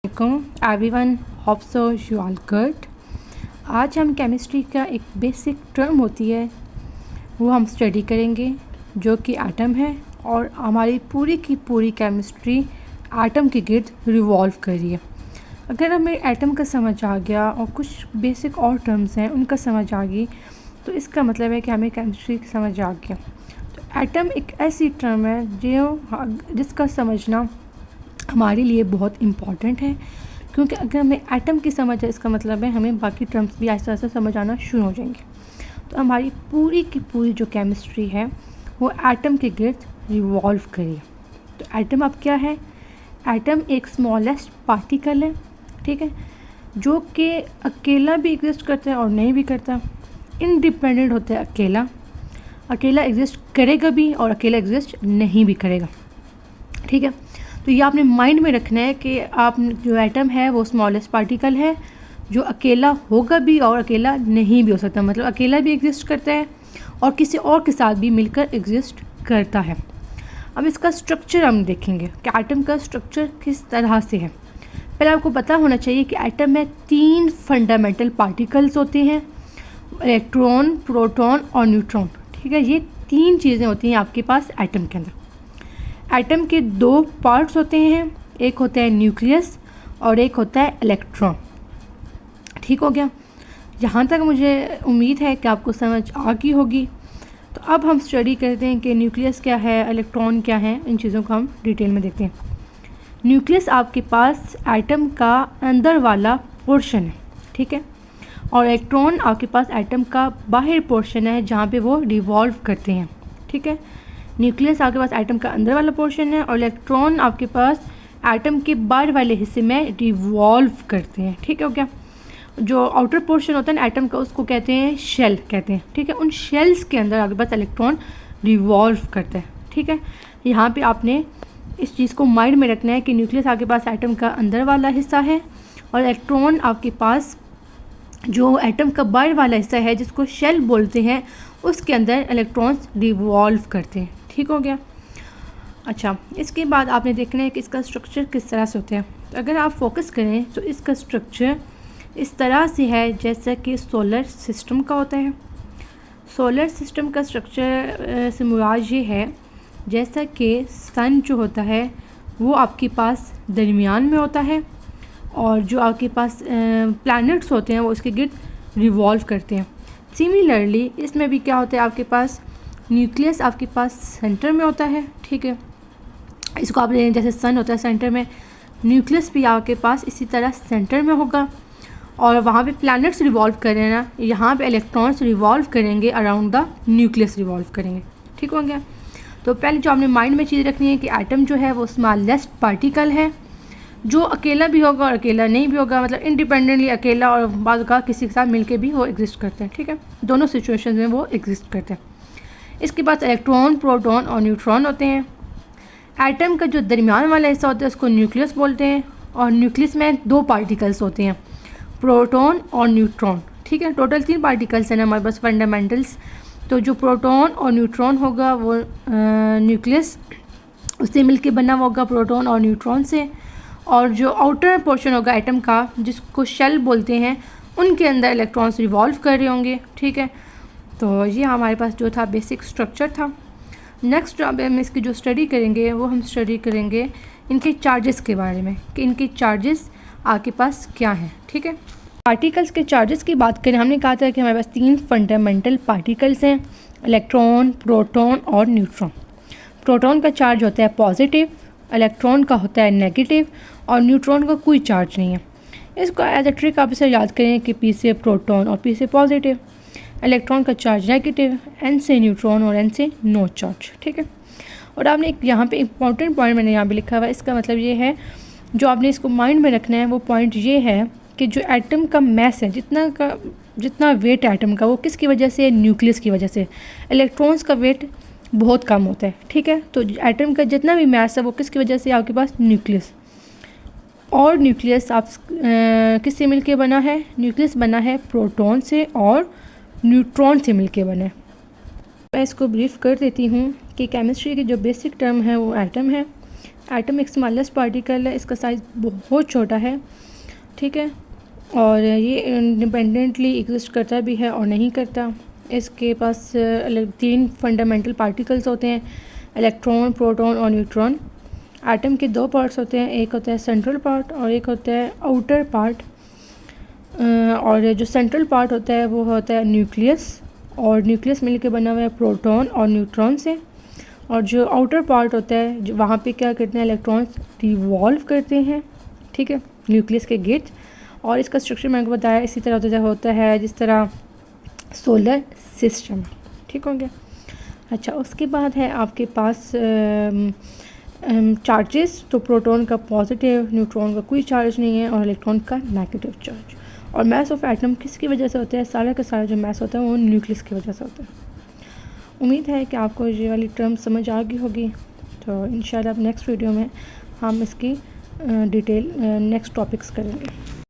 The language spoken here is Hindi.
Everyone, hope so you all good. आज हम केमिस्ट्री का एक बेसिक टर्म होती है वो हम स्टडी करेंगे जो कि एटम है, और हमारी पूरी की पूरी केमिस्ट्री एटम के गिर्द रिवॉल्व कर रही है। अगर हमें एटम का समझ आ गया और कुछ बेसिक और टर्म्स हैं उनका समझ आ गई तो इसका मतलब है कि हमें केमिस्ट्री समझ आ गया। तो एटम एक ऐसी टर्म है जिसका समझना हमारे लिए बहुत इम्पॉर्टेंट है, क्योंकि अगर हमें एटम की समझ है इसका मतलब है हमें बाकी टर्म्स भी आहिस्ता आहिस्ता समझ आना शुरू हो जाएंगे। तो हमारी पूरी की पूरी जो केमिस्ट्री है वो एटम के गिर्द रिवॉल्व करी। तो एटम अब क्या है? एटम एक स्मॉलेस्ट पार्टिकल है, ठीक है, जो कि अकेला भी एग्जिस्ट करता है और नहीं भी करता, इंडिपेंडेंट होता है। अकेला एग्जिस्ट करेगा भी और अकेला एग्जिस्ट नहीं भी करेगा, ठीक है। तो ये आपने माइंड में रखना है कि आप जो एटम है वो स्मॉलेस्ट पार्टिकल है जो अकेला होगा भी और अकेला नहीं भी हो सकता, मतलब अकेला भी एग्जिस्ट करता है और किसी और के साथ भी मिलकर एग्जिस्ट करता है। अब इसका स्ट्रक्चर हम देखेंगे कि एटम का स्ट्रक्चर किस तरह से है। पहले आपको पता होना चाहिए कि एटम में 3 फंडामेंटल पार्टिकल्स होते हैं, इलेक्ट्रॉन, प्रोटॉन और न्यूट्रॉन, ठीक है। ये 3 चीज़ें होती हैं आपके पास एटम के अंदर। एटम के 2 पार्ट्स होते हैं, एक होता है न्यूक्लियस और एक होता है इलेक्ट्रॉन, ठीक हो गया। यहाँ तक मुझे उम्मीद है कि आपको समझ आ गई होगी। तो अब हम स्टडी करते हैं कि न्यूक्लियस क्या है, इलेक्ट्रॉन क्या है, इन चीज़ों को हम डिटेल में देखते हैं। न्यूक्लियस आपके पास एटम का अंदर वाला पोर्शन है, ठीक है, और इलेक्ट्रॉन आपके पास एटम का बाहर पोर्शन है जहाँ पे वो रिवॉल्व करते हैं, ठीक है। न्यूक्लियस आपके पास एटम का अंदर वाला पोर्शन है और इलेक्ट्रॉन आपके पास एटम के बाहर वाले हिस्से में रिवॉल्व करते हैं, ठीक है हो गया। जो आउटर पोर्शन होता है ना एटम का उसको कहते हैं शेल कहते हैं, ठीक है। उन शेल्स के अंदर आपके पास इलेक्ट्रॉन रिवॉल्व करते हैं, ठीक है। यहाँ पे आपने इस चीज़ को माइंड में रखना है कि न्यूक्लियस आपके पास एटम का अंदर वाला हिस्सा है और इलेक्ट्रॉन आपके पास जो एटम का बाहर वाला हिस्सा है जिसको शेल बोलते हैं उसके अंदर इलेक्ट्रॉन्स रिवॉल्व करते हैं, ठीक हो गया। अच्छा, इसके बाद आपने देखना है कि इसका स्ट्रक्चर किस तरह से होता है। तो अगर आप फोकस करें तो इसका स्ट्रक्चर इस तरह से है जैसा कि सोलर सिस्टम का होता है। सोलर सिस्टम का स्ट्रक्चर से मुराद ये है जैसा कि सन जो होता है वो आपके पास दरमियान में होता है और जो आपके पास प्लैनेट्स होते हैं वो उसके गिर्द रिवॉल्व करते हैं। सिमिलरली इसमें भी क्या होता है, आपके पास न्यूक्लियस आपके पास सेंटर में होता है, ठीक है। इसको आप जैसे सन होता है सेंटर में, न्यूक्लियस भी आपके पास इसी तरह सेंटर में होगा और वहाँ पे प्लैनेट्स रिवॉल्व कर रहे हैं ना, यहाँ पे इलेक्ट्रॉन्स रिवॉल्व करेंगे अराउंड द न्यूक्लियस रिवॉल्व करेंगे, ठीक हो गया। तो पहले जो आपने माइंड में चीज़ रखनी है कि एटम जो है वो स्मॉलेस्ट पार्टिकल है जो अकेला भी होगा और अकेला नहीं भी होगा, मतलब इंडिपेंडेंटली अकेला और बाद का किसी के साथ मिलके भी वो एग्जिस्ट करते हैं, ठीक है। दोनों सिचुएशंस में वो एग्जिस्ट करते हैं। इसके बाद इलेक्ट्रॉन, प्रोटॉन और न्यूट्रॉन होते हैं। एटम का जो दरमियान वाला हिस्सा होता है उसको न्यूक्लियस बोलते हैं और न्यूक्लियस में 2 पार्टिकल्स होते हैं, प्रोटॉन और न्यूट्रॉन, ठीक है। टोटल 3 पार्टिकल्स हैं हमारे पास फंडामेंटल्स। तो जो प्रोटॉन और न्यूट्रॉन होगा वो न्यूक्लियस उससे मिलके बना हुआ होगा, प्रोटॉन और न्यूट्रॉन से, और जो आउटर पोर्शन होगा एटम का जिसको शेल बोलते हैं उनके अंदर इलेक्ट्रॉन्स रिवॉल्व कर रहे होंगे, ठीक है। तो ये हमारे पास जो था बेसिक स्ट्रक्चर था। नेक्स्ट अब हम इसकी जो स्टडी करेंगे वो हम स्टडी करेंगे इनके चार्जेस के बारे में कि इनके चार्जेस आपके पास क्या हैं, ठीक है। पार्टिकल्स के चार्जेस की बात करें, हमने कहा था कि हमारे पास 3 फंडामेंटल पार्टिकल्स हैं, इलेक्ट्रॉन, प्रोटॉन और न्यूट्रॉन। प्रोटॉन का चार्ज होता है पॉजिटिव, इलेक्ट्रॉन का होता है नेगेटिव और न्यूट्रॉन का कोई चार्ज नहीं है। इसको एज अ ट्रिक आप इसे याद करें कि P से प्रोटॉन और P से पॉजिटिव, इलेक्ट्रॉन का चार्ज नेगेटिव, N से न्यूट्रॉन और N से नो चार्ज, ठीक है। और आपने एक यहाँ पे इंपॉर्टेंट पॉइंट मैंने यहाँ पे लिखा हुआ है, इसका मतलब ये है जो आपने इसको माइंड में रखना है वो पॉइंट ये है कि जो एटम का मैस है, जितना वेट एटम का वो किसकी वजह से, न्यूक्लियस की वजह से। इलेक्ट्रॉन्स का वेट बहुत कम होता है, ठीक है। तो एटम का जितना भी मैस है वो किसकी वजह से, आपके पास न्यूक्लियस। और न्यूक्लियस आप किससे मिलके बना है? न्यूक्लियस बना है प्रोटॉन से और न्यूट्रॉन से मिलके बना है। मैं इसको ब्रीफ कर देती हूँ कि केमिस्ट्री की जो बेसिक टर्म है वो एटम है, एटम एक स्मॉलेस्ट पार्टिकल है, इसका साइज़ बहुत छोटा है, ठीक है, और ये इंडिपेंडेंटली एग्जिस्ट करता भी है और नहीं करता। इसके पास 3 फंडामेंटल पार्टिकल्स होते हैं, इलेक्ट्रॉन, प्रोटॉन और न्यूट्रॉन। एटम के 2 पार्ट्स होते हैं, एक होता है सेंट्रल पार्ट और एक होता है आउटर पार्ट। और जो सेंट्रल पार्ट होता है वो होता है न्यूक्लियस, और न्यूक्लियस मिलकर बना हुआ है प्रोटॉन और न्यूट्रॉन से। और जो आउटर पार्ट होता है जो वहाँ पे क्या करते हैं, इलेक्ट्रॉन्स रिवॉल्व करते हैं, ठीक है, न्यूक्लियस के गेट्स। और इसका स्ट्रक्चर मैंने आपको बताया इसी तरह होता है जिस तरह सोलर सिस्टम, ठीक हो गया। अच्छा, उसके बाद है आपके पास चार्जेस। तो प्रोटॉन का पॉजिटिव, न्यूट्रॉन का कोई चार्ज नहीं है और इलेक्ट्रॉन का नेगेटिव चार्ज। और मास ऑफ एटम किसकी वजह से होता है, सारा का सारा जो मास होता है वो न्यूक्लियस की वजह से होता है। उम्मीद है कि आपको ये वाली टर्म समझ आ गई होगी। तो इंशाल्लाह नेक्स्ट वीडियो में हम इसकी डिटेल नेक्स्ट टॉपिक्स करेंगे।